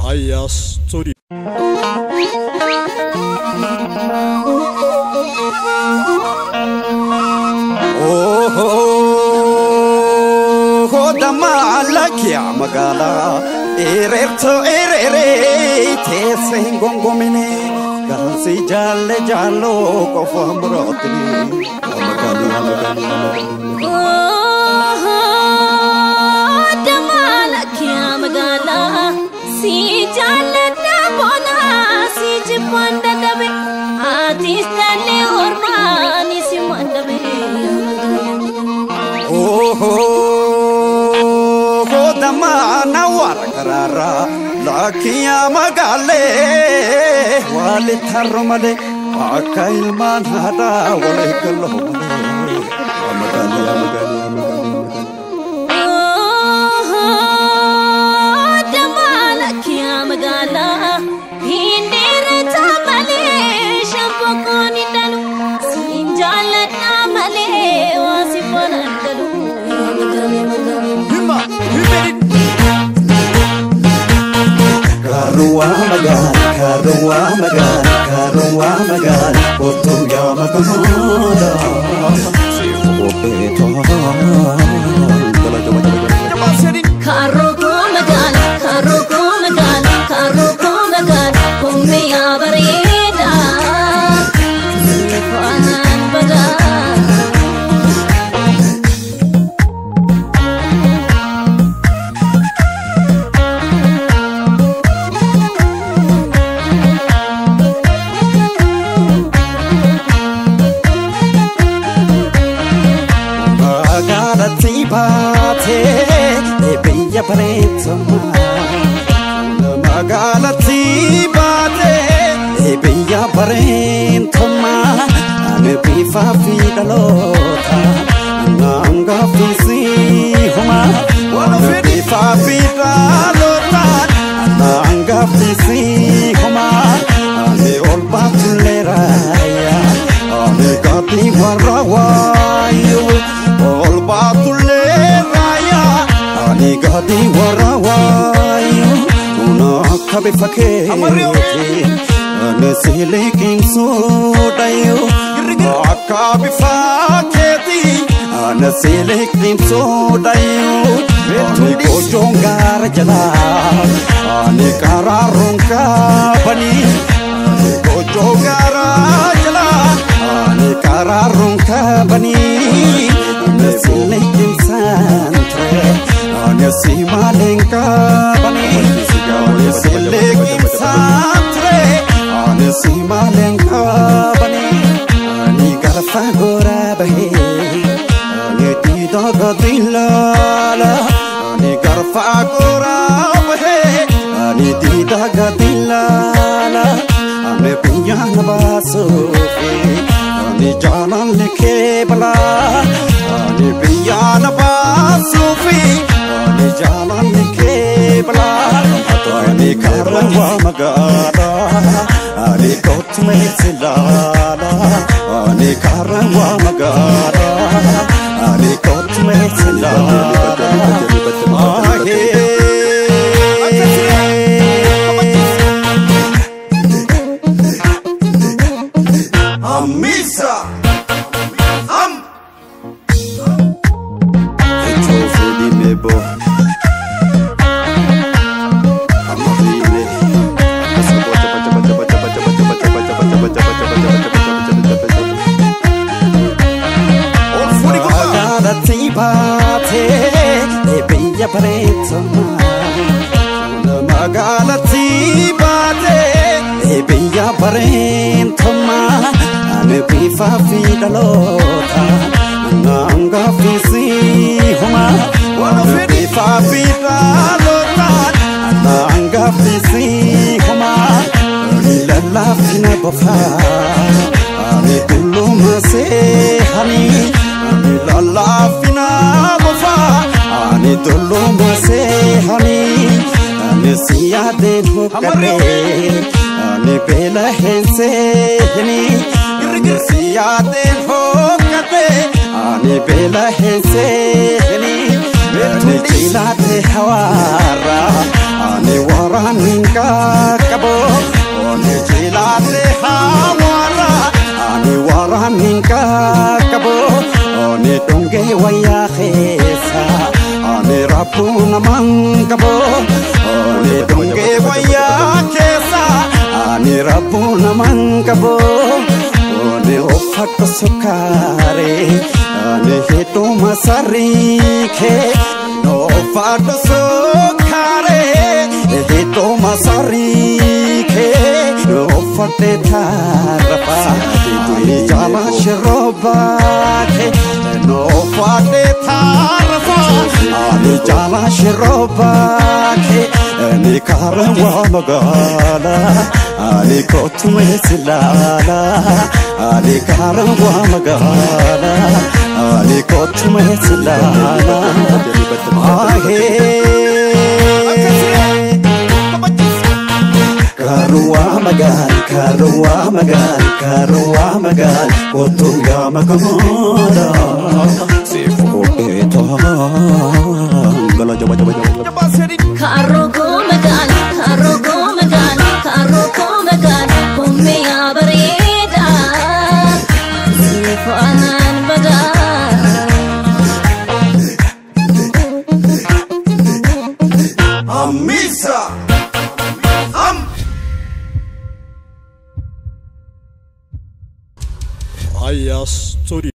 Aya Studio. Damaalakia magala ererto erere tese ngongomine galsi jalle jallo kofamrotni magali damaalakia magala si jalle dabona si jipanda dabe atistale hormani si mandabe Damana warkarara lakiya magale wali tharmale akail manhada wali kalomale magale damala kiya magala hindera tamale shampokoni dalu sinjala tamale wasifana dalu Karua magal, otu ya makamoda. Opeto. Karuko magal, kumi abarida. Fanan bagal. Biya paretoma magalati bate biya parentoma ane bifa fidalota nanga fisi homa ane bifa fidalota nanga fisi homa ane olba tuleraya ane gati warawayo olba tuleraya ane gati warawayo una kabe fakete ane seleking sodayo akabe fakete ane seleking sodayo ane kojongar jala ane kararong kapani ane kojongar jala ane kararong kapani ane seleking santre ane simaleng kapani ane seleking santre ane simaleng kapani ane garfagora bahe ane tidaga dilala ane garfagora bahe ane tidaga dilala ane pinyana basufi ane jalan likhe bala ane pinyana basufi ane jalan likhe bala ane karwa magara ane kotme silala ane karwa magara ane kotme silala Amisa Etofedi mebo Amabile Biya paretoma magalati bate biya parentoma ane bifa fidalota nanga fisi homa ane bifa fidalota nanga fisi homa lalla fina bafa ane kullu mase hani ane lalla fina bafa ane tullu mase hani ane siyade hokare ane bela hense hani ane siyade hokare ane bela hense hani ane chilate hawara ane waranin kabo Oni jilate hawara Ani waranin kabo Oni donge waya khesa Ani rabu namang kabo Oni donge waya khesa Ani rabu namang kabo Oni ofat sukare Ani hitu masari ke No ofat sukare Hitu masari ke No ofat tharapa Ani jala shiroba ke No ofat tharapa Ani jala shiroba ke Ani karanwa magala Ani kotume silala Ali karanwa magala Ali kotume silala Ahe Karuwa magal Kotuya magamala Sifu eta Gala jaba Karoko magal Kummiya bareda Sifan bada Amisa Ayas story.